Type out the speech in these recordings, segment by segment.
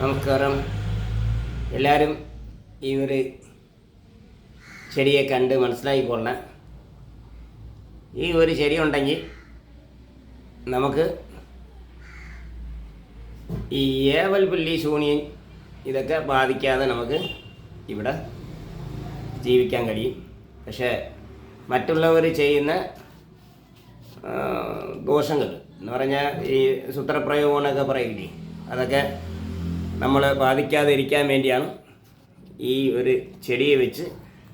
നമസ്കാരം. എല്ലാവരും ഈ ഒരു ചെടിയെ കണ്ട് മനസ്സിലാക്കിക്കൊള്ളണം. ഈ ഒരു ചെടി ഉണ്ടെങ്കിൽ നമുക്ക് ഈ ഏവൽ പുല്ലി ശൂന്യൻ ഇതൊക്കെ ബാധിക്കാതെ നമുക്ക് ഇവിടെ ജീവിക്കാൻ കഴിയും. പക്ഷേ മറ്റുള്ളവർ ചെയ്യുന്ന ദോഷങ്ങൾ എന്ന് പറഞ്ഞാൽ ഈ സൂത്രപ്രയോഗം എന്നൊക്കെ പറയില്ലേ, അതൊക്കെ നമ്മൾ ബാധിക്കാതെ ഇരിക്കാൻ വേണ്ടിയാണ് ഈ ഒരു ചെടിയെ വെച്ച്.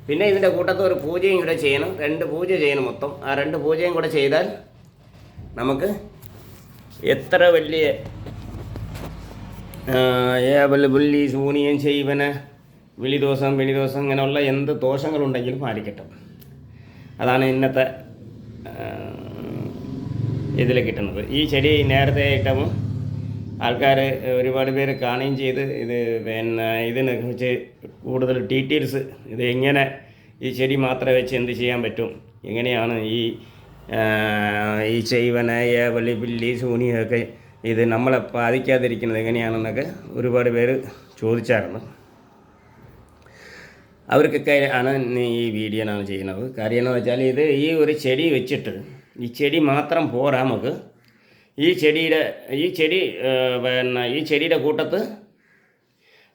പിന്നെ ഇതിൻ്റെ കൂട്ടത്തിൽ ഒരു പൂജയും കൂടെ ചെയ്യണം. 2 പൂജ ചെയ്യണം മൊത്തം. ആ 2 പൂജയും കൂടെ ചെയ്താൽ നമുക്ക് എത്ര വലിയ പുല്ലി ശൂനിയൻ ചെയ്വന വിളിദോഷം ഇങ്ങനെയുള്ള എന്ത് ദോഷങ്ങളുണ്ടെങ്കിലും മാറിക്കിട്ടും. അതാണ് ഇന്നത്തെ ഇതിൽ കിട്ടുന്നത്. ഈ ചെടി നേരത്തെ ഇട്ടപ്പോൾ ആൾക്കാർ ഒരുപാട് പേര് കാണുകയും ചെയ്ത് ഇത് പിന്നെ ഇതിനെ വെച്ച് കൂടുതൽ ഡീറ്റെയിൽസ് ഇത് എങ്ങനെ ഈ ചെടി മാത്രം വെച്ച് എന്ത് ചെയ്യാൻ പറ്റും, എങ്ങനെയാണ് ഈ ചെയ്വനായ വലിയ പില്ലി ശൂനിയൊക്കെ ഇത് നമ്മളെ ബാധിക്കാതിരിക്കുന്നത് എങ്ങനെയാണെന്നൊക്കെ ഒരുപാട് പേര് ചോദിച്ചായിരുന്നു. അവർക്കൊക്കെ ആണ് ഈ വീഡിയോ ആണ് ചെയ്യുന്നത്. കാര്യം എന്ന് വെച്ചാൽ ഈ ഒരു ചെടി വെച്ചിട്ട് ഈ ചെടി മാത്രം പോരാ നമുക്ക്. ഈ ചെടിയുടെ കൂട്ടത്ത്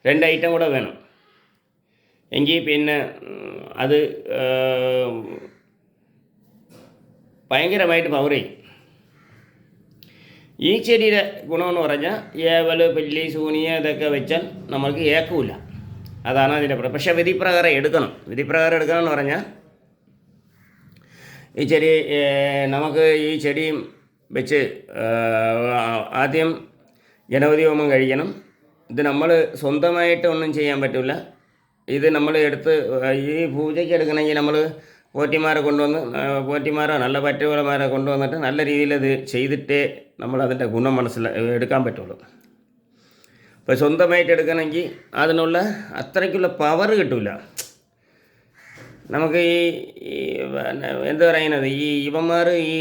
2 ഐറ്റം കൂടെ വേണം. എങ്കിൽ പിന്നെ അത് ഭയങ്കരമായിട്ട് പവർ ചെയ്യും. ഈ ചെടിയുടെ ഗുണമെന്ന് പറഞ്ഞാൽ ഏവൽ പില്ലി ശൂനിയ ഇതൊക്കെ വെച്ചാൽ നമ്മൾക്ക് ഏക്കില്ല. അതാണ് അതിൻ്റെ പക്ഷേ വിധിപ്രകാരം എടുക്കണം എന്ന് പറഞ്ഞാൽ ഈ ചെടി നമുക്ക് ഈ ചെടിയും വെച്ച് ആദ്യം ഗണപതി ഹോമം കഴിക്കണം. ഇത് നമ്മൾ സ്വന്തമായിട്ട് ഒന്നും ചെയ്യാൻ പറ്റില്ല. ഇത് നമ്മൾ എടുത്ത് ഈ പൂജയ്ക്ക് എടുക്കണമെങ്കിൽ നമ്മൾ പോറ്റിമാരോ നല്ല പറ്റുകളമാരെ കൊണ്ടുവന്നിട്ട് നല്ല രീതിയിൽ അത് ചെയ്തിട്ടേ നമ്മളതിൻ്റെ ഗുണം എടുക്കാൻ പറ്റുള്ളൂ. അപ്പോൾ സ്വന്തമായിട്ട് എടുക്കണമെങ്കിൽ അതിനുള്ള അത്രയ്ക്കുള്ള പവർ കിട്ടില്ല നമുക്ക്. ഈ എന്താ പറയുന്നത്, ഇവന്മാർ ഈ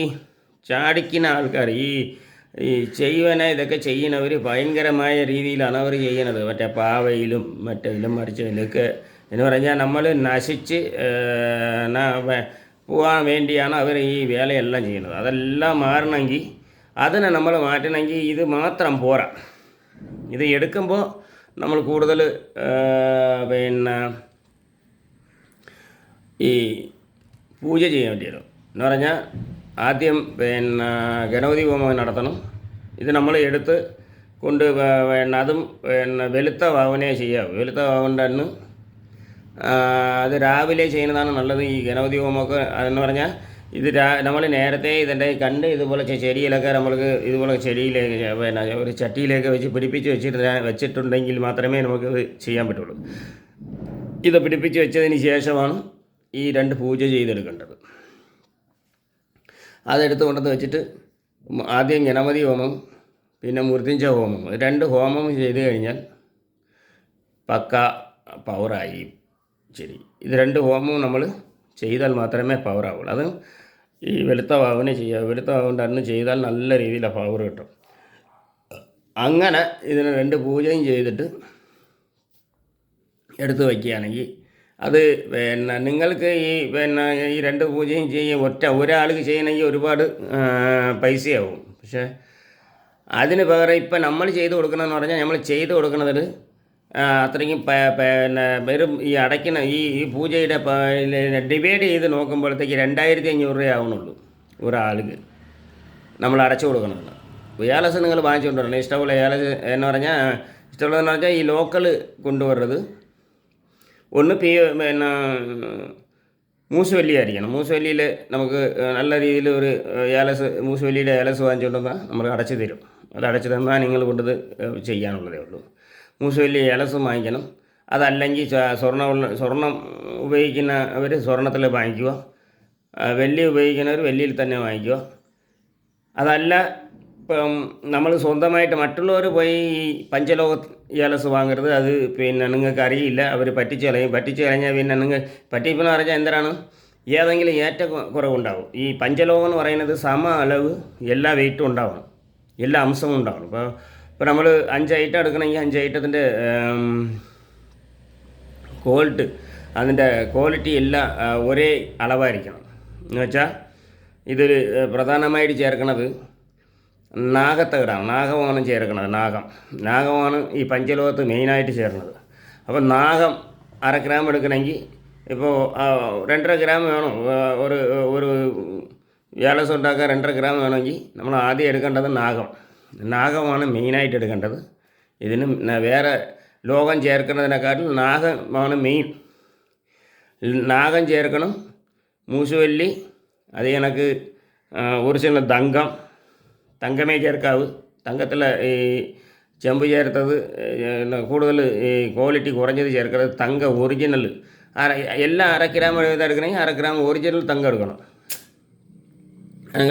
ചാടിക്കുന്ന ആൾക്കാർ ഈ ചെയ്യുവന ഇതൊക്കെ ചെയ്യുന്നവർ ഭയങ്കരമായ രീതിയിലാണ് അവർ ചെയ്യുന്നത്. മറ്റേ പാവയിലും മറ്റേതിലും മറിച്ചതിലൊക്കെ എന്ന് പറഞ്ഞാൽ നമ്മൾ നശിച്ച് പോകാൻ വേണ്ടിയാണ് അവർ ഈ വേലയെല്ലാം ചെയ്യുന്നത്. അതെല്ലാം മാറണമെങ്കിൽ അതിനെ നമ്മൾ മാറ്റണമെങ്കിൽ ഇത് മാത്രം പോരാ. ഇത് എടുക്കുമ്പോൾ നമ്മൾ കൂടുതൽ പിന്നെ ഈ പൂജ ചെയ്യാൻ വേണ്ടിയല്ലോ എന്ന് പറഞ്ഞാൽ ആദ്യം പിന്നെ ഗണപതി ഹോമം നടത്തണം. ഇത് നമ്മൾ എടുത്ത് കൊണ്ട് അതും വെളുത്ത വാവനെ ചെയ്യാം. വെളുത്ത വാവൻ്റെ അന്ന് അത് രാവിലെ ചെയ്യുന്നതാണ് നല്ലത്. ഈ ഗണപതി ഹോമമൊക്കെ അതെന്ന് പറഞ്ഞാൽ ഇത് നമ്മൾ നേരത്തെ ഇതിൻ്റെ കണ്ട് ഇതുപോലെ ചെടിയിലൊക്കെ നമ്മൾക്ക് ഇതുപോലെ ചെടിയിലേക്ക് പിന്നെ ഒരു ചട്ടിയിലേക്ക് വെച്ച് പിടിപ്പിച്ച് വെച്ചിട്ടുണ്ടെങ്കിൽ മാത്രമേ നമുക്ക് ചെയ്യാൻ പറ്റുള്ളൂ. ഇത് പിടിപ്പിച്ച് വെച്ചതിന് ശേഷമാണ് ഈ 2 പൂജ ചെയ്തെടുക്കേണ്ടത്. അതെടുത്ത് കൊണ്ടുവന്ന് വെച്ചിട്ട് ആദ്യം ഗണപതി ഹോമം പിന്നെ മൃത്യുഞ്ജ ഹോമം 2 ഹോമം ചെയ്ത് കഴിഞ്ഞാൽ പക്ക പവറായി ചെടി. ഇത് 2 ഹോമവും നമ്മൾ ചെയ്താൽ മാത്രമേ പവറാവുള്ളൂ. അത് ഈ വെളുത്ത വാവിനെ ചെയ്യുക. വെളുത്ത വാവിൻ്റെ അന്ന് ചെയ്താൽ നല്ല രീതിയിലാണ് പവർ കിട്ടും. അങ്ങനെ ഇതിന് 2 പൂജയും ചെയ്തിട്ട് എടുത്ത് വയ്ക്കുകയാണെങ്കിൽ അത് പിന്നെ നിങ്ങൾക്ക് ഈ 2 പൂജയും ഒരാൾക്ക് ചെയ്യണമെങ്കിൽ ഒരുപാട് പൈസയാവും. പക്ഷേ അതിന് പകരം ഇപ്പം നമ്മൾ ചെയ്ത് കൊടുക്കണമെന്ന് പറഞ്ഞാൽ നമ്മൾ ചെയ്ത് കൊടുക്കുന്നതിൽ അത്രയ്ക്കും പിന്നെ വെറും ഈ അടയ്ക്കുന്ന ഈ പൂജയുടെ ഡിവൈഡ് ചെയ്ത് നോക്കുമ്പോഴത്തേക്ക് 2500 രൂപ ആവുന്നുള്ളൂ ഒരാൾക്ക് നമ്മൾ അടച്ചു കൊടുക്കണമെന്ന്. ഏലസ് നിങ്ങൾ വാങ്ങിച്ചുകൊണ്ട് വരണം. ഇഷ്ടമുള്ള ഏലസ് എന്ന് പറഞ്ഞാൽ ഈ ലോക്കൽ കൊണ്ടുവരുന്നത് ഒന്ന് പിന്നെ മൂസുവല്ലിയായിരിക്കണം. മൂസുവല്ലിയിൽ നമുക്ക് നല്ല രീതിയിൽ ഒരു മൂസുവല്ലിയുടെ ഏലസ് വാങ്ങിച്ചുകൊണ്ടുവന്നാൽ നമ്മൾ അടച്ചു തരും. അത് അടച്ചു തന്നാൽ നിങ്ങൾ കൊണ്ടത് ചെയ്യാനുള്ളതേ ഉള്ളൂ. മൂസുവല്ലി ഏലസും വാങ്ങിക്കണം. അതല്ലെങ്കിൽ സ്വർണം ഉപയോഗിക്കുന്നവർ സ്വർണ്ണത്തിൽ വാങ്ങിക്കുക. വെള്ളി ഉപയോഗിക്കുന്നവർ വെള്ളിയിൽ തന്നെ വാങ്ങിക്കുക. അതല്ല ഇപ്പം നമ്മൾ സ്വന്തമായിട്ട് മറ്റുള്ളവർ പോയി ഈ പഞ്ചലോക ഏലസ് വാങ്ങരുത്. അത് പിന്നെ നിങ്ങൾക്ക് അറിയില്ല, അവർ പറ്റിച്ച് കളഞ്ഞാൽ പിന്നെ നിങ്ങൾ പറ്റിപ്പെന്ന് പറഞ്ഞാൽ എന്താണ്, ഏതെങ്കിലും ഏറ്റക്കുറവുണ്ടാവും. ഈ പഞ്ചലോകം എന്ന് പറയുന്നത് സമ അളവ് എല്ലാ വെയിറ്റും ഉണ്ടാവണം, എല്ലാ അംശവും ഉണ്ടാവണം. ഇപ്പോൾ ഇപ്പോൾ നമ്മൾ 5 ഐറ്റം എടുക്കണമെങ്കിൽ 5 ഐറ്റത്തിൻ്റെ ക്വാളിറ്റി അതിൻ്റെ ക്വാളിറ്റി എല്ലാം ഒരേ അളവായിരിക്കണം. എന്ന് വെച്ചാൽ ഇതിൽ പ്രധാനമായിട്ട് ചേർക്കുന്നത് നാഗത്തകിടാണ്. നാഗമാണ് ചേർക്കുന്നത്. നാഗമാണ് ഈ പഞ്ചലോകത്ത് മെയിനായിട്ട് ചേർന്നത്. അപ്പോൾ നാഗം 1/2 ഗ്രാം എടുക്കണമെങ്കിൽ ഇപ്പോൾ 2.5 ഗ്രാം വേണം. ഒരു ഏലസ് ഉണ്ടാക്കാൻ 2.5 ഗ്രാം വേണമെങ്കിൽ നമ്മൾ ആദ്യം എടുക്കേണ്ടത് നാഗമാണ് മെയിനായിട്ട് എടുക്കേണ്ടത്. ഇതിന് വേറെ ലോകം ചേർക്കുന്നതിനെക്കാട്ടിൽ നാഗമാണ് മെയിൻ. നാഗം ചേർക്കണം. മൂശുവല്ലി, അത് കണക്ക് ഒറിജിനൽ തങ്കമേ ചേർക്കാവ്. തങ്കത്തിലെ ഈ ചെമ്പ് ചേർത്തത് കൂടുതൽ ഈ ക്വാളിറ്റി കുറഞ്ഞത് ചേർക്കുന്നത് തങ്ക ഒറിജിനൽ. എല്ലാം 1/2 ഗ്രാം എടുക്കണമെങ്കിൽ 1/2 ഗ്രാം ഒറിജിനൽ തങ്കം എടുക്കണം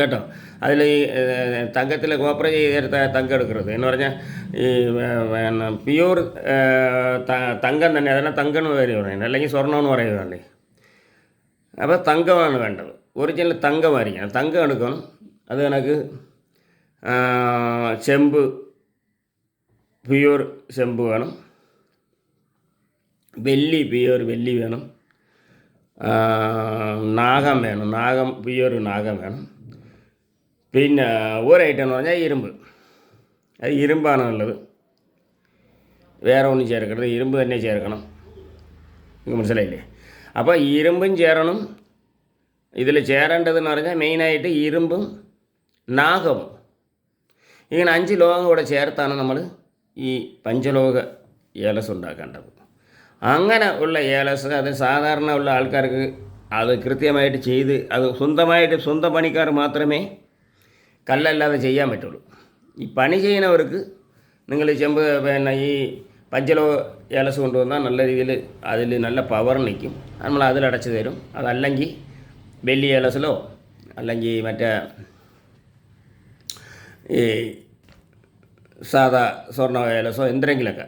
കേട്ടോ. അതിൽ ഈ തങ്കത്തിൽ കോപ്പർ ചേർത്ത തങ്കം എടുക്കരുത്. എന്ന് പറഞ്ഞാൽ ഈ പ്യൂർ തങ്കം തന്നെ, അതെല്ലാം തങ്കം എന്ന് പേര് പറയുന്നത്, അല്ലെങ്കിൽ സ്വർണ്ണം എന്ന് പറയുന്നതല്ലേ. അപ്പോൾ തങ്കമാണ് വേണ്ടത്. ഒറിജിനൽ തങ്കമായിരിക്കണം. തങ്കം എടുക്കണം. അത് കണക്ക് ചെമ്പ്, പ്യൂർ ചെമ്പ് വേണം. പ്യൂർ വെള്ളി വേണം. നാഗം വേണം. പ്യൂർ നാഗം വേണം. പിന്നെ ഒരൈറ്റം എന്ന് പറഞ്ഞാൽ ഇരുമ്പ്. അത് ഇരുമ്പാണ് നല്ലത്. വേറെ ഒന്നും ചേർക്കരുത്. ഇരുമ്പ് തന്നെ ചേർക്കണം. നിങ്ങൾക്ക് മനസ്സിലായില്ലേ? അപ്പോൾ ഇരുമ്പും ചേരണം. ഇതിൽ ചേരേണ്ടതെന്ന് പറഞ്ഞാൽ മെയിനായിട്ട് ഇരുമ്പും നാഗവും. ഇങ്ങനെ 5 ലോകം കൂടെ ചേർത്താണ് നമ്മൾ ഈ പഞ്ചലോക ഏലസ് ഉണ്ടാക്കേണ്ടത്. അങ്ങനെ ഉള്ള ഏലസ് അത് സാധാരണ ഉള്ള ആൾക്കാർക്ക് അത് കൃത്യമായിട്ട് ചെയ്ത് അത് സ്വന്തം പണിക്കാർ മാത്രമേ കല്ലല്ലാതെ ചെയ്യാൻ പറ്റുള്ളൂ. ഈ പണി ചെയ്യുന്നവർക്ക് നിങ്ങൾ ചെമ്പ് ഈ പഞ്ചലോക ഏലസ് കൊണ്ടുവന്നാൽ നല്ല രീതിയിൽ അതിൽ നല്ല പവർ നിൽക്കും. നമ്മൾ അതിലടച്ച് തരും. അതല്ലെങ്കിൽ വെള്ളി ഏലസിലോ അല്ലെങ്കിൽ മറ്റേ ഈ സാധാ സ്വർണ്ണ ഏലസോ എന്തെങ്കിലുമൊക്കെ.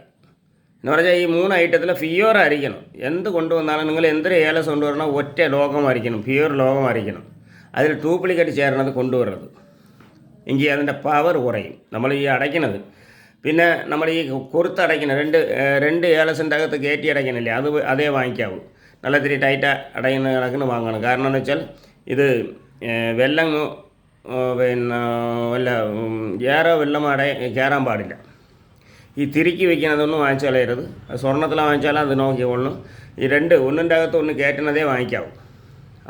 എന്ന് പറഞ്ഞാൽ ഈ 3 ഐറ്റത്തിൽ പ്യൂർ ആയിരിക്കണം. എന്ത് കൊണ്ടുവന്നാലും നിങ്ങൾ എന്തൊരു ഏലസ് കൊണ്ടുവരണം ഒറ്റ ലോകമായിരിക്കണം, പ്യൂർ ലോകമായിരിക്കണം. അതിൽ ഡ്യൂപ്ലിക്കേറ്റ് ചേർന്നത് കൊണ്ടുവരുന്നത്. എങ്കിൽ അതിൻ്റെ പവർ കുറയും. നമ്മൾ ഈ അടയ്ക്കുന്നത്, പിന്നെ നമ്മൾ ഈ കുറുത്തടയ്ക്കുന്ന രണ്ട് ഏലസിൻ്റെ അകത്ത് കയറ്റി അടയ്ക്കണില്ലേ, അതേ വാങ്ങിക്കാവൂ. നല്ല ഇത്തിരി ടൈറ്റ് അടയുന്ന കണക്കിന് വാങ്ങണം. കാരണം എന്ന് വെച്ചാൽ ഇത് വെള്ളം വല്ല ഏറെ വെള്ളം കയറാൻ പാടില്ല. ഈ തിരുക്കി വയ്ക്കുന്നതൊന്നും വാങ്ങിച്ചു കളയരുത്. സ്വർണ്ണത്തിൽ വാങ്ങിച്ചാലും അത് നോക്കിക്കൊള്ളണം. ഈ ഒന്നിൻ്റെ അകത്ത് ഒന്ന് കയറ്റുന്നതേ വാങ്ങിക്കാവൂ.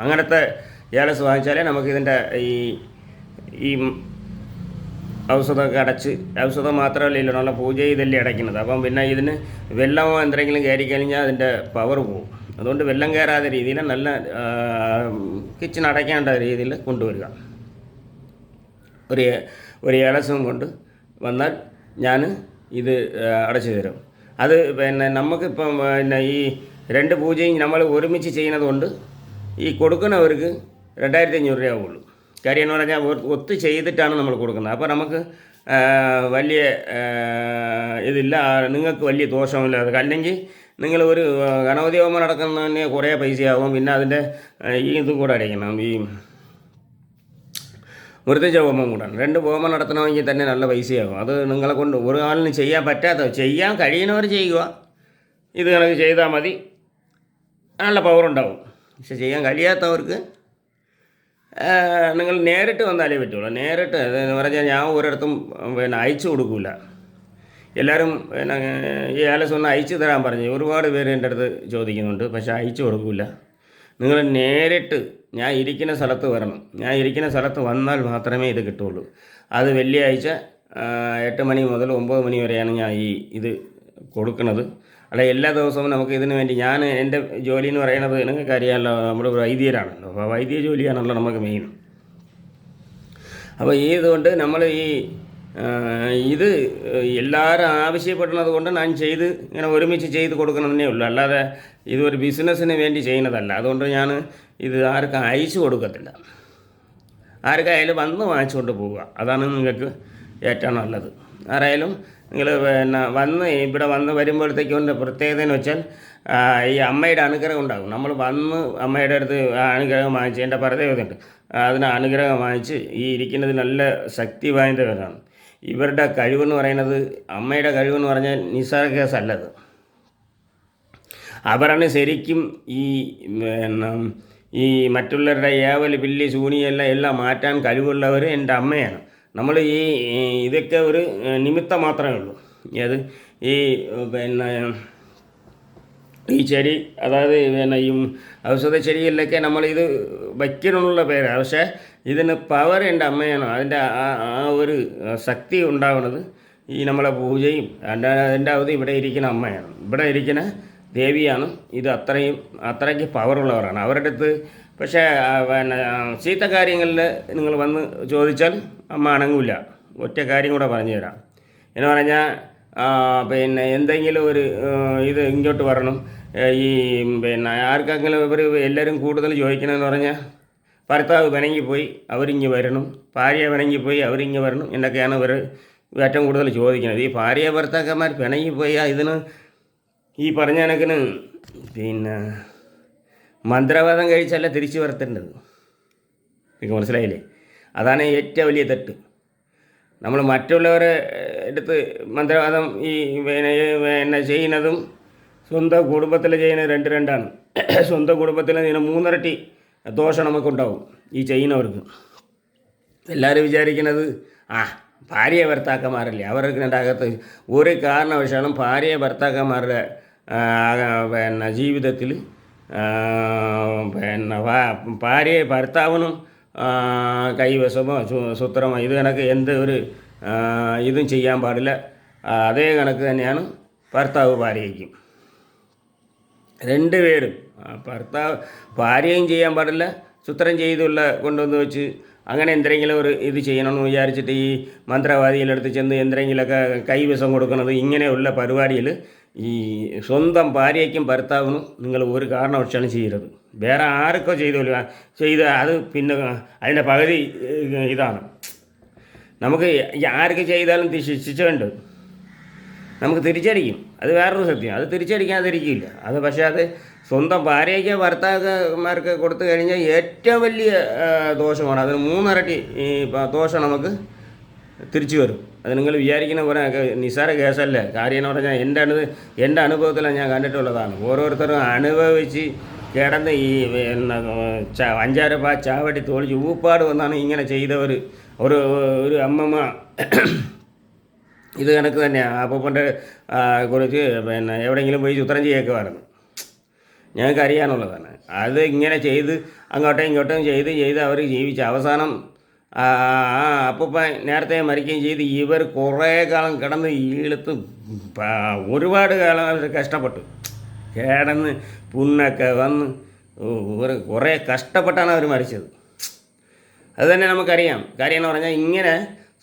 അങ്ങനത്തെ ഏലസ് വാങ്ങിച്ചാലേ നമുക്കിതിൻ്റെ ഈ ഔഷധമൊക്കെ അടച്ച്, ഔഷധം മാത്രമല്ലല്ലോ നല്ല പൂജ ചെയ്തല്ലേ അടയ്ക്കുന്നത്. അപ്പം പിന്നെ ഇതിന് വെള്ളമോ എന്തെങ്കിലും കയറി കഴിഞ്ഞാൽ അതിൻ്റെ പവർ പോകും. അതുകൊണ്ട് വെള്ളം കയറാത്ത രീതിയിൽ നല്ല കിച്ചൺ അടയ്ക്കേണ്ട രീതിയിൽ കൊണ്ടുവരിക. ഒരു ഏലസും കൊണ്ട് വന്നാൽ ഞാൻ ഇത് അടച്ചു തരും. അത് പിന്നെ നമുക്കിപ്പം പിന്നെ ഈ 2 പൂജയും നമ്മൾ ഒരുമിച്ച് ചെയ്യുന്നത് കൊണ്ട് ഈ കൊടുക്കുന്നവർക്ക് 2500 രൂപ ആവുള്ളൂ. കാര്യം എന്ന് പറഞ്ഞാൽ ഒത്തു ചെയ്തിട്ടാണ് നമ്മൾ കൊടുക്കുന്നത്. അപ്പോൾ നമുക്ക് വലിയ ഇതില്ല, നിങ്ങൾക്ക് വലിയ ദോഷമില്ല. അല്ലെങ്കിൽ നിങ്ങൾ ഒരു ഗണപതി ഹോമം നടക്കുന്നതിന് കുറേ പൈസയാകും. പിന്നെ അതിൻ്റെ ഇതും കൂടെ അടയ്ക്കണം. ഈ മൃത്യുജ ഹോമം കൂടാണ്. 2 ഹോമം നടത്തണമെങ്കിൽ തന്നെ നല്ല പൈസയാകും. അത് നിങ്ങളെ കൊണ്ട് ഒരു ആളിന് ചെയ്യാൻ ചെയ്യാൻ കഴിയുന്നവർ ചെയ്യുക. ഇത് കണക്ക് ചെയ്താൽ മതി, നല്ല പവറുണ്ടാവും. പക്ഷെ ചെയ്യാൻ കഴിയാത്തവർക്ക് നിങ്ങൾ നേരിട്ട് വന്നാലേ പറ്റുള്ളൂ. നേരിട്ട് എന്ന് പറഞ്ഞാൽ ഞാൻ ഒരിടത്തും പിന്നെ അയച്ചു കൊടുക്കില്ല. എല്ലാവരും പിന്നെ ഈ ഏലസ് ഒന്ന് അയച്ചു തരാൻ പറഞ്ഞു ഒരുപാട് പേര് എൻ്റെ അടുത്ത് ചോദിക്കുന്നുണ്ട്. പക്ഷേ അയച്ചു കൊടുക്കില്ല. നിങ്ങൾ നേരിട്ട് ഞാൻ ഇരിക്കുന്ന സ്ഥലത്ത് വരണം. ഞാൻ ഇരിക്കുന്ന സ്ഥലത്ത് വന്നാൽ മാത്രമേ ഇത് കിട്ടുള്ളൂ. അത് വെള്ളിയാഴ്ച 8 മണി മുതൽ 9 മണി വരെയാണ് ഞാൻ ഇത് കൊടുക്കുന്നത്. അല്ല എല്ലാ ദിവസവും നമുക്ക് ഇതിനു വേണ്ടി എൻ്റെ ജോലി എന്ന് പറയുന്നത് നിങ്ങൾക്ക് അറിയാമല്ലോ, നമ്മൾ വൈദ്യരാണല്ലോ. അപ്പോൾ വൈദ്യ ജോലിയാണല്ലോ നമുക്ക് മെയിൻ. അപ്പോൾ ഇതുകൊണ്ട് നമ്മൾ ഇത് എല്ലാവരും ആവശ്യപ്പെടുന്നത് കൊണ്ട് ഞാൻ ഇങ്ങനെ ഒരുമിച്ച് ചെയ്ത് കൊടുക്കണമെന്നേ ഉള്ളൂ. അല്ലാതെ ഇതൊരു ബിസിനസ്സിന് വേണ്ടി ചെയ്യുന്നതല്ല. അതുകൊണ്ട് ഞാൻ ഇത് ആർക്കും അയച്ചു കൊടുക്കത്തില്ല. ആർക്കായാലും വന്ന് വാങ്ങിച്ചുകൊണ്ട് പോവുക, അതാണ് നിങ്ങൾക്ക് ഏറ്റവും നല്ലത്. ആരായാലും നിങ്ങൾ പിന്നെ ഇവിടെ വരുമ്പോഴത്തേക്കും പ്രത്യേകത എന്ന് വെച്ചാൽ ഈ അമ്മയുടെ അനുഗ്രഹം ഉണ്ടാകും. നമ്മൾ അമ്മയുടെ അടുത്ത് അനുഗ്രഹം വാങ്ങിച്ച്, എൻ്റെ പ്രത്യേകതയുണ്ട്, അതിന് അനുഗ്രഹം വാങ്ങിച്ച് ഈ ഇരിക്കുന്നത് നല്ല ശക്തി വാய்ந்தവരാണ്. ഇവരുടെ കഴിവെന്ന് പറയുന്നത്, അമ്മയുടെ കഴിവെന്ന് പറഞ്ഞാൽ നിസ്സാര കേസല്ലത്. അവരാണ് ശരിക്കും ഈ മറ്റുള്ളവരുടെ ഏവൽ പില്ലി എല്ലാം മാറ്റാൻ കഴിവുള്ളവർ എൻ്റെ അമ്മയാണ്. നമ്മൾ ഇതൊക്കെ ഒരു നിമിത്തം മാത്രമേ ഉള്ളൂ. ഏത് ഈ ചെടി, അതായത് ഈ ഔഷധ ചെടികളിലൊക്കെ നമ്മളിത് വയ്ക്കണമെന്നുള്ള പേരാണ്. പക്ഷേ ഇതിന് പവർ എൻ്റെ അമ്മയാണ്. അതിൻ്റെ ആ ഒരു ശക്തി ഉണ്ടാവുന്നത് ഈ നമ്മളെ പൂജയും അതിൻ്റെ അവധി ഇവിടെ ഇരിക്കുന്ന അമ്മയാണ്, ഇവിടെ ഇരിക്കുന്ന ദേവിയാണ്. ഇത് അത്രയ്ക്ക് പവറുള്ളവരാണ് അവരുടെ അടുത്ത്. പക്ഷേ ചീത്ത കാര്യങ്ങളിൽ നിങ്ങൾ വന്ന് ചോദിച്ചാൽ അമ്മ അണങ്ങില്ല. ഒറ്റ കാര്യം കൂടെ പറഞ്ഞു തരാം. എന്ന് പറഞ്ഞാൽ എന്തെങ്കിലും ഒരു ഇത് ഇങ്ങോട്ട് വരണം. ആർക്കെങ്കിലും ഇവർ എല്ലാവരും കൂടുതൽ ചോദിക്കണമെന്ന് പറഞ്ഞാൽ ഭർത്താവ് പിണങ്ങിപ്പോയി അവരിങ്ങ് വരണം, ഭാര്യ പിണങ്ങിപ്പോയി അവരിങ്ങ് വരണം എന്നൊക്കെയാണ് ഇവർ ഏറ്റവും കൂടുതൽ ചോദിക്കുന്നത്. ഈ ഭാര്യ ഭർത്താക്കന്മാർ പിണങ്ങിപ്പോയി ഇതിന് ഈ പറഞ്ഞ കണക്കിന് മന്ത്രവാദം കഴിച്ചല്ല തിരിച്ചു വരുത്തേണ്ടത്. നിങ്ങൾക്ക് മനസ്സിലായില്ലേ? അതാണ് ഏറ്റവും വലിയ തെറ്റ്. നമ്മൾ മറ്റുള്ളവരെ അടുത്ത് മന്ത്രവാദം ചെയ്യുന്നതും സ്വന്തം കുടുംബത്തിൽ ചെയ്യുന്നത് രണ്ടാണ്. സ്വന്തം കുടുംബത്തിൽ ഇതിന് 3 ഇരട്ടി ദോഷം നമുക്കുണ്ടാവും ഈ ചെയ്യുന്നവർക്ക്. എല്ലാവരും വിചാരിക്കുന്നത് ഭാര്യ ഭർത്താക്കന്മാരല്ലേ, അവർക്ക് അകത്ത് ഒരു കാരണവശാലും ഭാര്യ ഭർത്താക്കന്മാരുടെ ജീവിതത്തിൽ ഭാര്യ ഭർത്താവിനും കൈവശമോ സൂത്രമോ ഇത് കണക്ക് എന്ത് ഒരു ഇതും ചെയ്യാൻ പാടില്ല. അതേ കണക്ക് തന്നെയാണ് ഭർത്താവ് ഭാര്യയ്ക്കും. രണ്ടുപേരും ഭാര്യയും ചെയ്യാൻ പാടില്ല, സൂത്രം ചെയ്തുള്ള കൊണ്ടുവന്ന് വെച്ച് അങ്ങനെ എന്തെങ്കിലും ഒരു ഇത് ചെയ്യണമെന്ന് വിചാരിച്ചിട്ട് ഈ മന്ത്രവാദികളെടുത്ത് ചെന്ന് എന്തെങ്കിലുമൊക്കെ കൈവശം കൊടുക്കുന്നത്, ഇങ്ങനെയുള്ള പരിപാടിയിൽ ഈ സ്വന്തം ഭാര്യയ്ക്കും ഭർത്താവിനും നിങ്ങൾ ഒരു കാരണവശാലും ചെയ്യരുത്. വേറെ ആർക്കോ ചെയ്ത് അത് പിന്നെ അതിൻ്റെ പകുതി ഇതാണ്. നമുക്ക് ആർക്ക് ചെയ്താലും ശിക്ഷിച്ചുണ്ട് നമുക്ക് തിരിച്ചടിക്കും. അത് വേറൊരു സത്യം. അത് തിരിച്ചടിക്കാതിരിക്കില്ല. അത് പക്ഷേ അത് സ്വന്തം ഭാര്യയ്ക്ക് ഭർത്താക്കന്മാർക്ക് കൊടുത്തു കഴിഞ്ഞാൽ ഏറ്റവും വലിയ ദോഷമാണ്. അതിന് 3 ഇരട്ടി ദോഷം നമുക്ക് തിരിച്ചു വരും. അത് നിങ്ങൾ വിചാരിക്കുന്ന പോലെ നിസ്സാര കേസല്ല. കാര്യം എന്ന് പറഞ്ഞാൽ എൻ്റെ അനുഭവത്തിലാണ് ഞാൻ കണ്ടിട്ടുള്ളതാണ്. ഓരോരുത്തരും അനുഭവിച്ച് കിടന്ന് ഈ 5 ചാവടി തോളിച്ച് ഊപ്പാട് വന്നാണ് ഇങ്ങനെ ചെയ്തവർ. ഒരു അമ്മമ്മ ഇത് കണക്ക് തന്നെയാണ്. അപ്പൂപ്പൻ്റെ കുറിച്ച് എവിടെയെങ്കിലും പോയി ചിത്രം ചെയ്യൊക്കെ പറഞ്ഞു ഞങ്ങൾക്ക് അറിയാനുള്ളതാണ്. അത് ഇങ്ങനെ ചെയ്ത് അങ്ങോട്ടും ഇങ്ങോട്ടും ചെയ്ത് അവർ ജീവിച്ച് അവസാനം അപ്പൂപ്പ നേരത്തെ മരിക്കുകയും ചെയ്ത് ഇവർ കുറേ കാലം കിടന്ന് ഈളത്ത് ഒരുപാട് കാലം അവർ കഷ്ടപ്പെട്ടു കിടന്ന് പുണ്ണൊക്കെ വന്ന് കുറേ കഷ്ടപ്പെട്ടാണ് അവർ മരിച്ചത്. അതുതന്നെ നമുക്കറിയാം. കാര്യം എന്ന് പറഞ്ഞാൽ ഇങ്ങനെ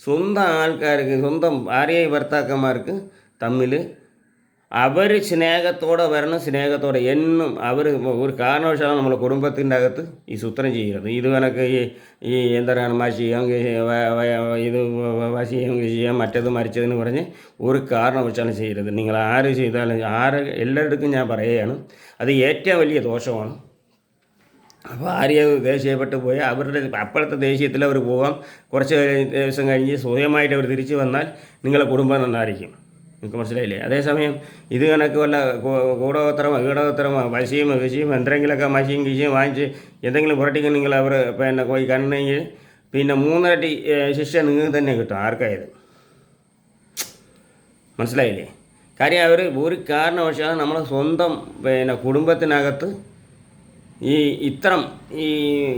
സ്വന്തം ആൾക്കാർക്ക്, സ്വന്തം ഭാര്യ ഭർത്താക്കന്മാർക്ക് തമ്മിൽ അവർ സ്നേഹത്തോടെ വരണം. സ്നേഹത്തോടെ എന്നും അവർ ഒരു കാരണവശാലും നമ്മളെ കുടുംബത്തിൻ്റെ അകത്ത് ഈ സൂത്രം ചെയ്യരുത്. ഇത് കണക്ക് ഈ എന്താണ് മഷിയം ഇത് വശിയം ചെയ്യാം മറ്റത് മരിച്ചതെന്ന് പറഞ്ഞ് ഒരു കാരണവശാലും ചെയ്യരുത്. നിങ്ങൾ ആര് ചെയ്താലും എല്ലായിടത്തും ഞാൻ പറയുകയാണ്, അത് ഏറ്റവും വലിയ ദോഷമാണ്. ഭാര്യ ദേഷ്യപ്പെട്ട് പോയാൽ അവരുടെ അപ്പോഴത്തെ ദേഷ്യത്തിൽ അവർ പോകാം. കുറച്ച് ദിവസം കഴിഞ്ഞ് സ്വയമായിട്ട് അവർ തിരിച്ചു വന്നാൽ നിങ്ങളെ കുടുംബം നന്നായിരിക്കും. നിങ്ങൾക്ക് മനസ്സിലായില്ലേ? അതേസമയം ഇത് കണക്ക് വല്ല കീടോത്തരമോ വശിയും എന്തെങ്കിലുമൊക്കെ മഷിയും കിശിയും വാങ്ങിച്ച് എന്തെങ്കിലും പുരട്ടിക്ക് നിങ്ങൾ അവർ പോയി കണ്ടെങ്കിൽ പിന്നെ 3 ഇരട്ടി ശിക്ഷ നിങ്ങൾക്ക് തന്നെ കിട്ടും. ആർക്കായത് മനസ്സിലായില്ലേ? കാര്യം അവർ ഒരു കാരണവശാലും നമ്മളെ സ്വന്തം കുടുംബത്തിനകത്ത്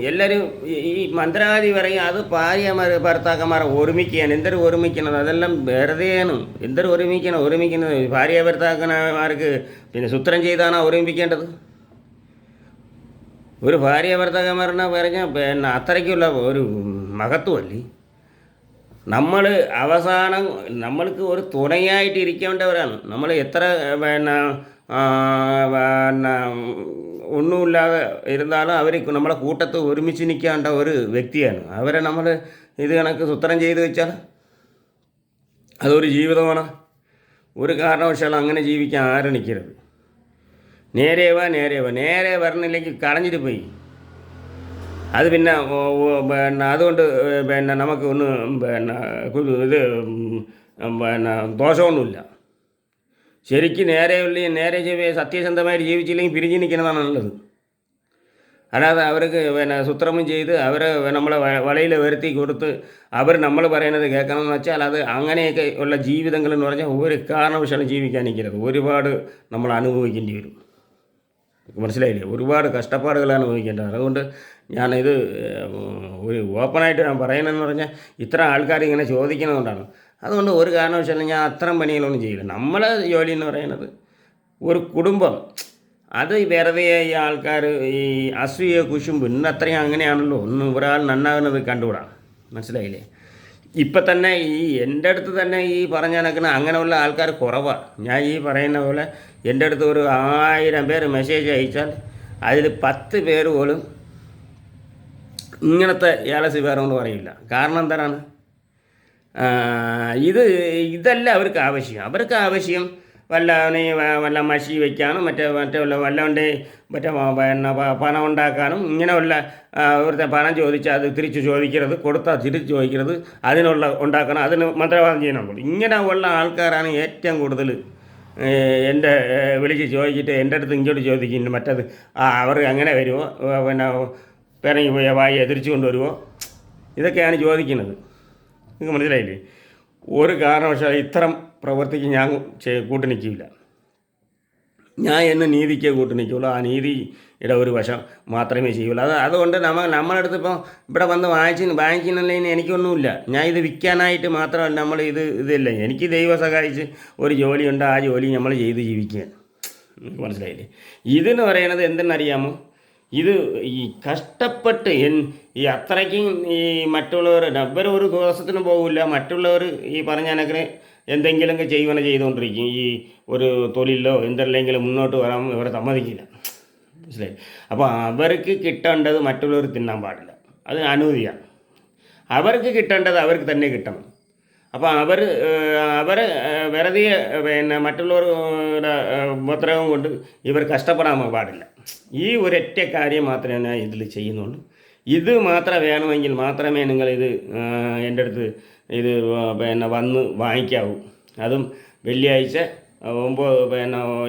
എല്ലാവരും ഈ മന്ത്രവാദി പറയും അത് ഭാര്യമാർ ഭർത്താക്കന്മാരെ ഒരുമിക്കുകയാണ്. എന്തൊരു ഒരുമിക്കുന്നത്? അതെല്ലാം വെറുതെയാണ്. എന്തൊരു ഒരുമിക്കുന്നത്? ഭാര്യ ഭർത്താക്കന്മാർക്ക് പിന്നെ സൂത്രം ചെയ്താണ് ഒരുമിപ്പിക്കേണ്ടത്. ഒരു ഭാര്യ ഭർത്താക്കന്മാരെന്ന് പറഞ്ഞാൽ അത്രയ്ക്കുള്ള ഒരു മഹത്വമല്ലേ. നമ്മൾ അവസാനം നമ്മൾക്ക് ഒരു തുണയായിട്ട് ഇരിക്കേണ്ടവരാണ്. നമ്മൾ എത്ര ഒന്നുമില്ലാതെ ഇരുന്നാലും അവർ നമ്മളെ കൂട്ടത്ത് ഒരുമിച്ച് നിൽക്കേണ്ട ഒരു വ്യക്തിയാണ്. അവരെ നമ്മൾ ഇത് കണക്ക് സൂത്രം ചെയ്ത് വെച്ചാൽ അതൊരു ജീവിതമാണ്. ഒരു കാരണവശാലും അങ്ങനെ ജീവിക്കാൻ ആരും നിൽക്കരുത്. നേരെ വരണില്ലെങ്കിൽ കളഞ്ഞിട്ട് പോയി. അത് പിന്നെ അതുകൊണ്ട് പിന്നെ നമുക്ക് ഒന്ന് പിന്നെ ഇത് പിന്നെ ദോഷമൊന്നുമില്ല. ശരിക്കും നേരെ സത്യസന്ധമായിട്ട് ജീവിച്ചില്ലെങ്കിൽ പിരിഞ്ഞ് നിൽക്കുന്നതാണ് നല്ലത്. അല്ലാതെ അവർക്ക് പിന്നെ സുത്രമം ചെയ്ത് അവരെ നമ്മളെ വലയിൽ വരുത്തി കൊടുത്ത് അവർ നമ്മൾ പറയുന്നത് കേൾക്കണമെന്ന് വെച്ചാൽ അത് അങ്ങനെയൊക്കെ ഉള്ള ജീവിതങ്ങൾ എന്ന് പറഞ്ഞാൽ ഒരു കാരണവശാലും ജീവിക്കാൻ നിൽക്കരുത്. ഒരുപാട് നമ്മൾ അനുഭവിക്കേണ്ടി വരും. മനസ്സിലായില്ലേ? ഒരുപാട് കഷ്ടപ്പാടുകൾ അനുഭവിക്കേണ്ടത്. അതുകൊണ്ട് ഞാനിത് ഒരു ഓപ്പണായിട്ട് ഞാൻ പറയുന്നതെന്ന് പറഞ്ഞാൽ ഇത്ര ആൾക്കാർ ഇങ്ങനെ ചോദിക്കുന്നതുകൊണ്ടാണ്. അതുകൊണ്ട് ഒരു കാരണവശാലും ഞാൻ അത്തരം പണികളൊന്നും ചെയ്യില്ല. നമ്മളെ ജോലി എന്ന് പറയുന്നത് ഒരു കുടുംബം, അത് വെറുതെ ഈ ആൾക്കാർ ഈ അസൂയ കുശുമ്പ് ഇന്ന് അത്രയും അങ്ങനെയാണല്ലോ. ഒന്ന് ഒരാൾ നന്നാകുന്നത് കണ്ടുകൂടാ. മനസ്സിലായില്ലേ? ഇപ്പം തന്നെ എൻ്റെ അടുത്ത് തന്നെ ഈ പറഞ്ഞ കണക്കിന് അങ്ങനെയുള്ള ആൾക്കാർ കുറവാണ്. ഞാൻ ഈ പറയുന്ന പോലെ എൻ്റെ അടുത്ത് ഒരു 1000 പേര് മെസ്സേജ് അയച്ചാൽ അതിൽ 10 പേര് പോലും ഇങ്ങനത്തെ ഏലസ് വേറൊന്നും പറയില്ല. കാരണം എന്താണ്? ഇതല്ല അവർക്ക് ആവശ്യം വല്ല മഷി വയ്ക്കാനും വല്ലവൻ്റെ പിന്നെ പണം ഉണ്ടാക്കാനും ഇങ്ങനെയുള്ള ഇവിടുത്തെ പണം ചോദിച്ചാൽ അത് തിരിച്ച് ചോദിക്കരുത്, കൊടുത്താൽ തിരിച്ച് ചോദിക്കരുത്, ഉണ്ടാക്കണം, അതിന് മന്ത്രവാദം ചെയ്യണമുള്ളൂ. ഇങ്ങനെ ഉള്ള ആൾക്കാരാണ് ഏറ്റവും കൂടുതൽ എൻ്റെ വിളിച്ച് ചോദിച്ചിട്ട് എൻ്റെ അടുത്ത് ഇങ്ങോട്ട് ചോദിക്കുന്നു. മറ്റത് അവർ അങ്ങനെ വരുമോ, പിന്നെ പിറങ്ങി പോയ വായി എതിരിച്ചു കൊണ്ടുവരുമോ, ഇതൊക്കെയാണ് ചോദിക്കുന്നത്. നിങ്ങൾക്ക് മനസ്സിലായില്ലേ? ഒരു കാരണവശാലും ഇത്തരം പ്രവൃത്തിക്ക് ഞാൻ കൂട്ടു നിൽക്കില്ല. ഞാൻ എന്ന് നീതിക്ക് കൂട്ടു നിൽക്കുള്ളൂ. ആ നീതിയുടെ ഒരു വശം മാത്രമേ ചെയ്യുള്ളൂ. അതുകൊണ്ട് നമ്മളടുത്ത് ഇപ്പോൾ ഇവിടെ വന്ന് വാങ്ങിക്കുന്നില്ലെങ്കിൽ എനിക്കൊന്നുമില്ല. ഞാൻ ഇത് വിൽക്കാനായിട്ട് മാത്രമല്ല ഇതില്ല. എനിക്ക് ദൈവം സഹായിച്ച് ഒരു ജോലിയുണ്ട്, ആ ജോലി നമ്മൾ ചെയ്ത് ജീവിക്കുക. മനസ്സിലായില്ലേ? ഇതെന്ന് പറയുന്നത് എന്തെന്നറിയാമോ? ഇത് ഈ കഷ്ടപ്പെട്ട് ഈ അത്രയ്ക്കും ഈ മറ്റുള്ളവർ ഒരു ദിവസത്തിനും പോകില്ല. മറ്റുള്ളവർ ഈ പറഞ്ഞ കണക്കിന് എന്തെങ്കിലുമൊക്കെ ചെയ്തുകൊണ്ടിരിക്കും. ഈ ഒരു തൊഴിലോ എന്തെല്ലെങ്കിലും മുന്നോട്ട് വരാൻ ഇവരെ സമ്മതിക്കില്ല. മനസ്സിലായി? അപ്പോൾ അവർക്ക് കിട്ടേണ്ടത് മറ്റുള്ളവർ തിന്നാൻ പാടില്ല. അത് അനൂതിയാണ്. അവർക്ക് കിട്ടേണ്ടത് അവർക്ക് തന്നെ കിട്ടണം. അപ്പോൾ അവർ വെറുതെ പിന്നെ മറ്റുള്ളവരുടെ ഉപദ്രവം കൊണ്ട് ഇവർ കഷ്ടപ്പെടാൻ പാടില്ല. ഈ ഒരൊറ്റ കാര്യം മാത്രമേ ഞാൻ ഇതിൽ ചെയ്യുന്നുള്ളൂ. ഇത് മാത്രം വേണമെങ്കിൽ മാത്രമേ നിങ്ങളിത് എൻ്റെ അടുത്ത് ഇത് പിന്നെ വന്ന് വാങ്ങിക്കാവൂ. അതും വെള്ളിയാഴ്ച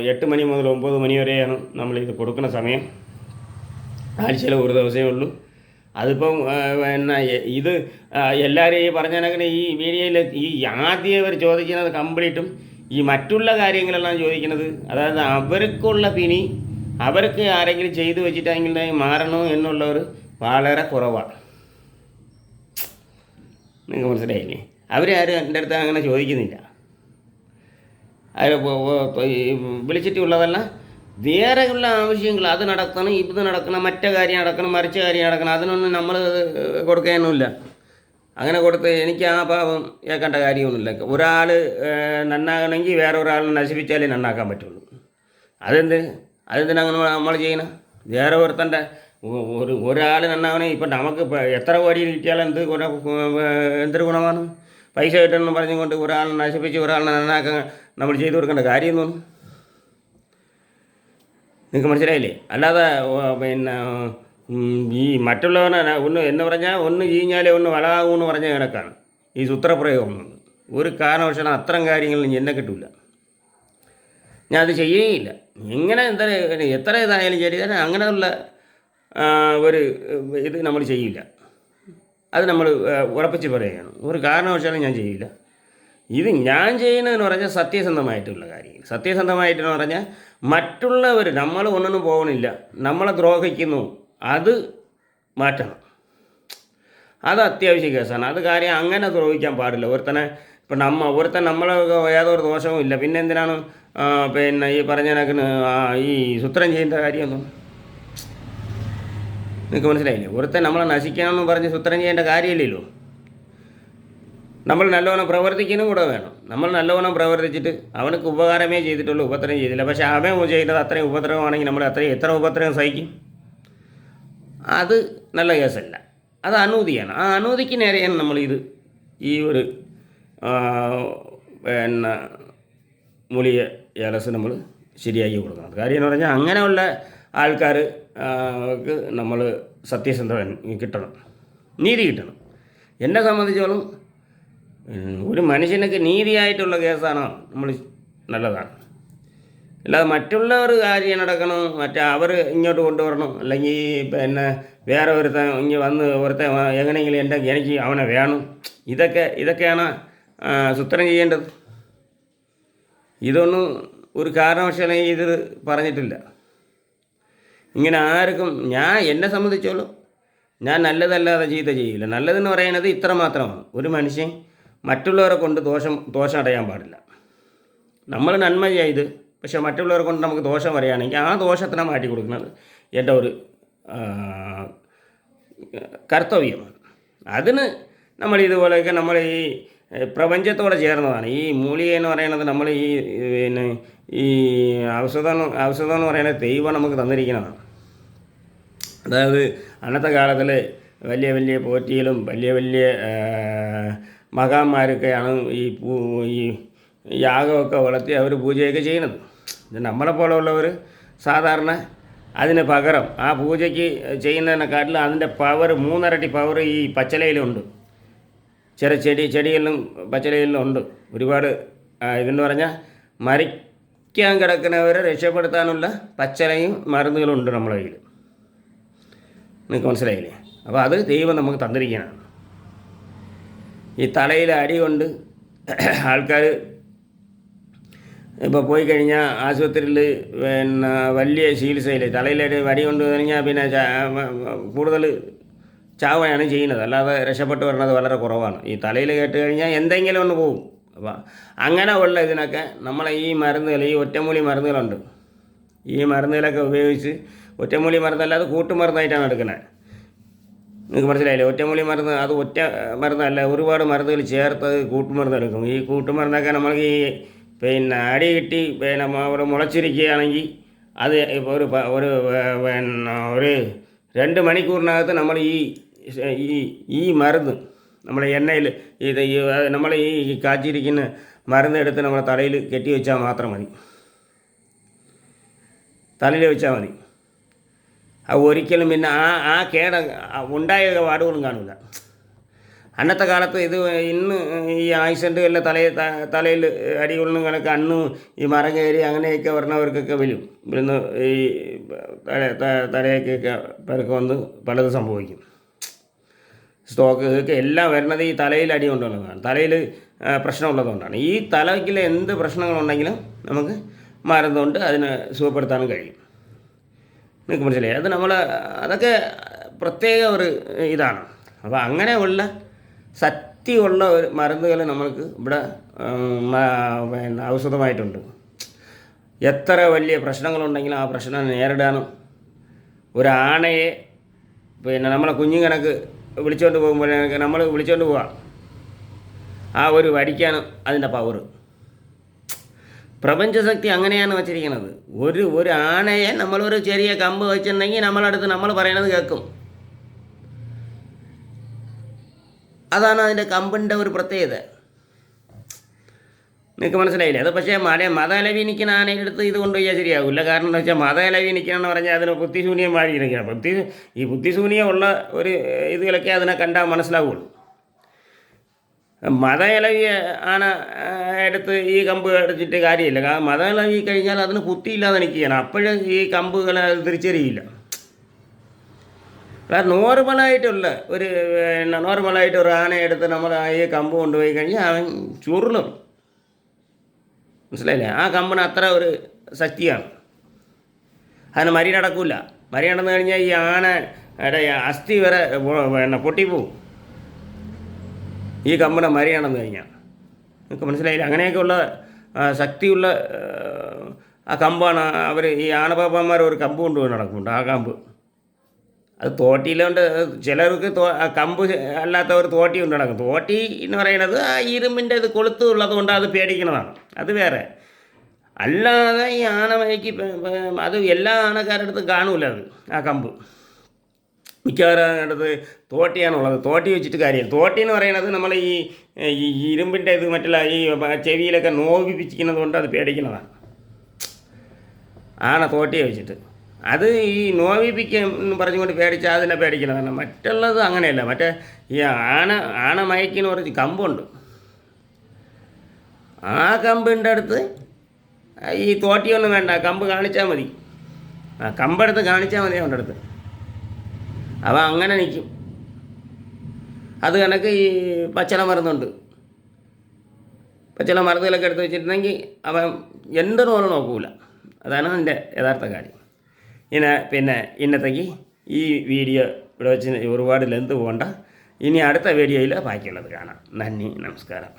8 മണി മുതൽ 9 മണി വരെയാണ് നമ്മളിത് കൊടുക്കുന്ന സമയം. ആഴ്ചയിൽ ഒരു ദിവസമേ ഉള്ളൂ. അതിപ്പം പിന്നെ ഇത് എല്ലാവരും ഈ പറഞ്ഞ ഈ വീഡിയോയിൽ ഈ ആദ്യം അവർ ചോദിക്കുന്നത് കംപ്ലീറ്റും ഈ മറ്റുള്ള കാര്യങ്ങളെല്ലാം ചോദിക്കുന്നത്, അതായത് അവർക്കുള്ള പിനി അവർക്ക് ആരെങ്കിലും ചെയ്തു വെച്ചിട്ടെങ്കിൽ മാറണോ എന്നുള്ളവർ വളരെ കുറവാണ്. നിങ്ങൾക്ക് മനസ്സിലായില്ലേ? അവരാരും എൻ്റെ അടുത്ത് അങ്ങനെ ചോദിക്കുന്നില്ല. വിളിച്ചിട്ടുള്ളതല്ല, വേറെയുള്ള ആവശ്യങ്ങൾ അത് നടക്കണം, ഇത് നടക്കണം, മറ്റേ കാര്യം നടക്കണം, മറിച്ച കാര്യം നടക്കണം, അതിനൊന്നും നമ്മൾ കൊടുക്കാനൊന്നുമില്ല. അങ്ങനെ കൊടുത്ത് എനിക്ക് ആ പാപം കേൾക്കേണ്ട കാര്യമൊന്നുമില്ല. ഒരാൾ നന്നാകണമെങ്കിൽ വേറെ ഒരാളെ നശിപ്പിച്ചാലേ നന്നാക്കാൻ പറ്റുള്ളൂ. അതെന്തിനങ്ങനെ നമ്മൾ ചെയ്യണം? വേറെ ഒരുത്തൻ്റെ ഒരാൾ നന്നാവണമെങ്കിൽ ഇപ്പം നമുക്ക് എത്ര കോടി കിട്ടിയാലും എന്തൊരു ഗുണമാണ്? പൈസ കിട്ടണമെന്ന് പറഞ്ഞുകൊണ്ട് ഒരാളെ നശിപ്പിച്ച് ഒരാളെ നന്നാക്കാൻ നമ്മൾ ചെയ്തു കൊടുക്കേണ്ട കാര്യമൊന്നും നിങ്ങൾക്ക് മനസ്സിലായില്ലേ? അല്ലാതെ പിന്നെ ഈ മറ്റുള്ളവനെ എന്ന് പറഞ്ഞാൽ ഒന്ന് ചീഞ്ഞാലേ ഒന്ന് വളാകുമെന്ന് പറഞ്ഞ കണക്കാണ് ഈ സൂത്രപ്രയോഗം. ഒരു കാരണവശാലും അത്തരം കാര്യങ്ങളിൽ എന്നെ കിട്ടില്ല. ഞാൻ അത് ചെയ്യുകയില്ല. ഇങ്ങനെ എത്ര ഇതായാലും ശരി, അങ്ങനെയുള്ള ഒരു ഇത് നമ്മൾ ചെയ്യില്ല. അത് നമ്മൾ ഉറപ്പിച്ച് പറയുകയാണ്. ഒരു കാരണവശാലും ഞാൻ ചെയ്യില്ല. ഇത് ഞാൻ ചെയ്യുന്നതെന്ന് പറഞ്ഞാൽ സത്യസന്ധമായിട്ടുള്ള കാര്യങ്ങൾ. സത്യസന്ധമായിട്ടെന്ന് പറഞ്ഞാൽ മറ്റുള്ളവർ നമ്മൾ ഒന്നിനും പോകണില്ല, നമ്മളെ ദ്രോഹിക്കുന്നു, അത് മാറ്റണം. അത് അത്യാവശ്യ കേസാണ്. അത് കാര്യം അങ്ങനെ ദ്രോഹിക്കാൻ പാടില്ല. ഇപ്പം നമ്മളെ യാതൊരു ദോഷവും ഇല്ല. പിന്നെ എന്തിനാണ് പിന്നെ ഈ പറഞ്ഞ കണക്കിന് ഈ സൂത്രം ചെയ്യേണ്ട കാര്യമൊന്നും നിങ്ങൾക്ക് മനസ്സിലായില്ലേ? നമ്മളെ നശിക്കണമെന്ന് പറഞ്ഞ് സൂത്രം ചെയ്യേണ്ട കാര്യമില്ലല്ലോ. നമ്മൾ നല്ലവണ്ണം പ്രവർത്തിക്കാനും കൂടെ വേണം. നമ്മൾ നല്ലവണ്ണം പ്രവർത്തിച്ചിട്ട് അവനക്ക് ഉപകാരമേ ചെയ്തിട്ടുള്ളൂ, ഉപദ്രവം ചെയ്തില്ല. പക്ഷേ അവൻ ചെയ്യുന്നത് അത്രയും ഉപദ്രവമാണെങ്കിൽ നമ്മൾ എത്ര ഉപദ്രവം സഹിക്കും? അത് നല്ല കേസല്ല. അത് അനൂതിയാണ്. ആ അനൂതിക്ക് നേരെയാണ് നമ്മളിത് ഈ ഒരു പിന്നെ മൂലിക ഏലസ് നമ്മൾ ശരിയാക്കി കൊടുക്കുന്നത്. കാര്യം എന്ന് പറഞ്ഞാൽ അങ്ങനെയുള്ള ആൾക്കാർ ക്ക് നമ്മൾ സത്യസന്ധൻ കിട്ടണം, നീതി കിട്ടണം. എന്നെ സംബന്ധിച്ചോളം ഒരു മനുഷ്യനൊക്കെ നീതിയായിട്ടുള്ള കേസാണോ നമ്മൾ നല്ലതാണ്. അല്ലാതെ മറ്റുള്ളവർ കാര്യം നടക്കണം, അവർ ഇങ്ങോട്ട് കൊണ്ടുവരണം, അല്ലെങ്കിൽ പിന്നെ വേറെ ഒരുത്തൻ ഇങ്ങ് വന്ന് ഒരുത്തൻ എങ്ങനെയെങ്കിലും എനിക്ക് അവനെ വേണം, ഇതൊക്കെയാണ് സൂത്രം ചെയ്യേണ്ടത്. ഇതൊന്നും ഒരു കാരണവശാലും ഇത് പറഞ്ഞിട്ടില്ല. ഇങ്ങനെ ആർക്കും എന്നെ സംബന്ധിച്ചോളം ഞാൻ നല്ലതല്ലാതെ ചീത്ത ചെയ്യില്ല. നല്ലതെന്ന് പറയുന്നത് ഇത്ര മാത്രമാണ്, ഒരു മനുഷ്യൻ മറ്റുള്ളവരെ കൊണ്ട് ദോഷം അടയാൻ പാടില്ല. നമ്മൾ നന്മ ചെയ്ത് പക്ഷെ മറ്റുള്ളവരെ കൊണ്ട് നമുക്ക് ദോഷം പറയുകയാണെങ്കിൽ ആ ദോഷത്തിനെ മാറ്റി കൊടുക്കുന്നത് എൻ്റെ ഒരു കർത്തവ്യമാണ്. അതിന് നമ്മൾ ഇതുപോലെയൊക്കെ നമ്മൾ ഈ പ്രപഞ്ചത്തോടെ ചേർന്നതാണ്. ഈ മൂലിക എന്ന് പറയുന്നത് നമ്മൾ പിന്നെ ഈ ഔഷധം എന്ന് പറയുന്നത് ദൈവം നമുക്ക് തന്നിരിക്കുന്നതാണ്. അതായത് അന്നത്തെ കാലത്തിൽ വലിയ വലിയ പോറ്റിയിലും വലിയ വലിയ മഹാന്മാരൊക്കെയാണ് ഈ യാഗമൊക്കെ വളർത്തി അവർ പൂജയൊക്കെ ചെയ്യുന്നത്. നമ്മളെപ്പോലുള്ളവർ സാധാരണ അതിന് പകരം ആ പൂജയ്ക്ക് ചെയ്യുന്നതിനെക്കാട്ടിലും അതിൻ്റെ പവർ 3 ഇരട്ടി പവർ ഈ പച്ചിലയിലുണ്ട്. ചെടികളിലും പച്ചിലയിലും ഉണ്ട് ഒരുപാട്. ഇതെന്ന് പറഞ്ഞാൽ മരിക്കാൻ കിടക്കുന്നവരെ രക്ഷപ്പെടുത്താനുള്ള പച്ചിലയും മരുന്നുകളുണ്ട് നമ്മളെ കയ്യിൽ. നിങ്ങൾക്ക് മനസ്സിലായില്ലേ? അപ്പോൾ അത് ദൈവം നമുക്ക് തന്നിരിക്കാനാണ്. ഈ തലയിൽ അടി കൊണ്ട് ആൾക്കാർ ഇപ്പോൾ പോയി കഴിഞ്ഞാൽ ആശുപത്രിയിൽ പിന്നെ വലിയ ചികിത്സയിൽ തലയിലടി അടി കൊണ്ട് കഴിഞ്ഞാൽ പിന്നെ കൂടുതൽ ചാവുകയാണ് ചെയ്യുന്നത്, അല്ലാതെ രക്ഷപ്പെട്ട് വരുന്നത് വളരെ കുറവാണ്. ഈ തലയിൽ കേട്ട് കഴിഞ്ഞാൽ എന്തെങ്കിലും ഒന്ന് പോകും. അപ്പോൾ അങ്ങനെ ഉള്ള ഇതിനൊക്കെ നമ്മളെ ഈ മരുന്നുകൾ, ഈ ഒറ്റമൂലി മരുന്നുകളുണ്ട്. ഈ മരുന്നുകളൊക്കെ ഉപയോഗിച്ച്, ഒറ്റമൂലി മരുന്നല്ലാതെ കൂട്ടുമരുന്നായിട്ടാണ് എടുക്കുന്നത്. നിങ്ങൾക്ക് മനസ്സിലായില്ലേ? ഒറ്റമൂലി മരുന്ന് അത് ഒറ്റ മരുന്നല്ല, ഒരുപാട് മരുന്നുകൾ ചേർത്ത് കൂട്ടുമരുന്ന് എടുക്കും. ഈ കൂട്ടുമരുന്നൊക്കെ നമുക്ക് ഈ പിന്നെ അടി കിട്ടി പിന്നെ അവിടെ മുളച്ചിരിക്കുകയാണെങ്കിൽ അത് ഇപ്പോൾ ഒരു 2 മണിക്കൂറിനകത്ത് നമ്മൾ ഈ മരുന്ന് നമ്മൾ എണ്ണയിൽ നമ്മൾ ഈ കാച്ചിരിക്കുന്ന മരുന്ന് എടുത്ത് നമ്മളെ തലയിൽ കെട്ടി വെച്ചാൽ മാത്രം മതി, തലയിൽ വെച്ചാൽ മതി. അത് ഒരിക്കലും പിന്നെ ആ ഉണ്ടായ പാടുകളും കാണില്ല. അന്നത്തെ കാലത്ത് ഇന്ന് ഈ ആക്സിഡൻറ്റുകളിലെ തലയിൽ അടി കൊള്ളുന്നതൊക്കെ അന്ന് ഈ മരം കയറി അങ്ങനെയൊക്കെ വരണവർക്കൊക്കെ വരുന്ന ഈ തലയൊക്കെ പെരക്ക് വന്ന് പലതും സംഭവിക്കും. സ്ട്രോക്ക് എല്ലാം വരുന്നത് ഈ തലയിൽ അടി കൊണ്ടുള്ളതാണ്, തലയിൽ പ്രശ്നമുള്ളതുകൊണ്ടാണ്. ഈ തലയ്ക്കിൽ എന്ത് പ്രശ്നങ്ങളുണ്ടെങ്കിലും നമുക്ക് മരുന്നുകൊണ്ട് അതിനെ സുഖപ്പെടുത്താനും കഴിയും. നിങ്ങൾക്ക് മനസ്സിലായി? അത് അതൊക്കെ പ്രത്യേക ഒരു ഇതാണ്. അപ്പോൾ അങ്ങനെയുള്ള ശക്തിയുള്ള ഒരു മരുന്നുകൾ നമ്മൾക്ക് ഇവിടെ പിന്നെ ഔഷധമായിട്ടുണ്ട്. എത്ര വലിയ പ്രശ്നങ്ങളുണ്ടെങ്കിലും ആ പ്രശ്നം നേരിടാനും ഒരാണയെ പിന്നെ നമ്മളെ കുഞ്ഞുകണക്ക് വിളിച്ചുകൊണ്ട് പോകുമ്പോഴേക്ക് നമ്മൾ വിളിച്ചുകൊണ്ട് പോവാം, ആ ഒരു വടിക്കാനും അതിൻ്റെ പവർ. പ്രപഞ്ചശക്തി അങ്ങനെയാണ് വച്ചിരിക്കുന്നത്. ഒരു ആനയെ നമ്മളൊരു ചെറിയ കമ്പ് വെച്ചിട്ടുണ്ടെങ്കിൽ നമ്മളടുത്ത് നമ്മൾ പറയണത് കേൾക്കും. അതാണ് അതിൻ്റെ കമ്പിൻ്റെ ഒരു പ്രത്യേകത. നിങ്ങൾക്ക് മനസ്സിലായില്ലേ? അത് പക്ഷേ മതലവി നിൽക്കുന്ന ആനയുടെ അടുത്ത് ഇത് കൊണ്ടുപോയാൽ ശരിയാവില്ല. കാരണം എന്താ വെച്ചാൽ മതലവി നിൽക്കണമെന്ന് പറഞ്ഞാൽ അതിന് ബുദ്ധിശൂന്യം വാഴിയിരിക്കുക. ഈ ബുദ്ധിശൂന്യമുള്ള ഒരു ഇതിലൊക്കെ അതിനെ കണ്ടാൽ മനസ്സിലാവുള്ളൂ. മതയിലവി ആന എടുത്ത് ഈ കമ്പ് അടിച്ചിട്ട് കാര്യമില്ല. കാരണം മതയിലവി കഴിഞ്ഞാൽ അതിന് കുത്തിയില്ലാതെ നിൽക്കുകയാണ്. അപ്പോഴും ഈ കമ്പുകളെ അത് തിരിച്ചറിയില്ല. നോർമലായിട്ടുള്ള ഒരു ആനയെടുത്ത് നമ്മൾ ഈ കമ്പ് കൊണ്ടുപോയി കഴിഞ്ഞാൽ അവൻ ചുരുളും. മനസ്സിലായില്ലേ? ആ കമ്പിന് അത്ര ഒരു ശക്തിയാണ്. അതിന് മരി നടക്കില്ല. മരി നടന്നു കഴിഞ്ഞാൽ ഈ ആനയുടെ അസ്ഥി വരെ പൊട്ടിപ്പോവും. ഈ കമ്പിനെ മരിയാണെന്ന് കഴിഞ്ഞാൽ നിങ്ങൾക്ക് മനസ്സിലായില്ല? അങ്ങനെയൊക്കെയുള്ള ശക്തിയുള്ള ആ കമ്പാണ് അവർ ഈ ആനപാപ്പന്മാർ ഒരു കമ്പ് കൊണ്ടുപോയി നടക്കുന്നുണ്ട്. ആ കമ്പ് അത് തോട്ടിയിലുണ്ട്. ചിലർക്ക് കമ്പ് അല്ലാത്തവർ തോട്ടി കൊണ്ട് നടക്കും. തോട്ടി എന്ന് പറയുന്നത് ആ ഇരുമ്പിൻ്റെ ഇത് കൊളുത്തുള്ളത് കൊണ്ട് അത് പേടിക്കുന്നതാണ്, അത് വേറെ. അല്ലാതെ ഈ ആനമയ്ക്ക് അത് എല്ലാ ആനക്കാരുടെ അടുത്തും കാണൂല അത്. ആ കമ്പ് മിക്കവാറും അടുത്ത് തോട്ടിയാണുള്ളത്. തോട്ടി വെച്ചിട്ട് കാര്യമില്ല. തോട്ടി എന്ന് പറയുന്നത് നമ്മൾ ഈ ഇരുമ്പിൻ്റെ ഇത് മറ്റുള്ള ഈ ചെവിയിലൊക്കെ നോവിപ്പിക്കുന്നത് കൊണ്ട് അത് പേടിക്കുന്നതാണ് ആന തോട്ടിയെ വെച്ചിട്ട്. അത് ഈ നോവിപ്പിക്കും എന്ന് പറഞ്ഞുകൊണ്ട് പേടിച്ചാൽ അതിനെ പേടിക്കണം. മറ്റുള്ളത് അങ്ങനെയല്ല. മറ്റേ ഈ ആണ മയക്കിന് കുറച്ച് കമ്പുണ്ട്. ആ കമ്പിൻ്റെ അടുത്ത് ഈ തോട്ടിയൊന്നും വേണ്ട, കമ്പ് കാണിച്ചാൽ മതി. ആ കമ്പെടുത്ത് കാണിച്ചാൽ മതി അവൻ്റെ അടുത്ത്. അവൻ അങ്ങനെ നിൽക്കും. അത് കണക്ക് ഈ പച്ചള മരുന്നുണ്ട്. പച്ചള മരുന്നുകളൊക്കെ എടുത്ത് വെച്ചിട്ടുണ്ടെങ്കിൽ അവൻ എന്തൊരു പോലെ നോക്കൂല. അതാണ് അതിൻ്റെ യഥാർത്ഥ കാര്യം. പിന്നെ ഇന്നത്തേക്ക് ഈ വീഡിയോ ഇവിടെ വെച്ച് ഒരുപാട് ലെന്ത് പോകണ്ട. ഇനി അടുത്ത വീഡിയോയിൽ ബാക്കിയുള്ളത് കാണാം. നന്ദി, നമസ്കാരം.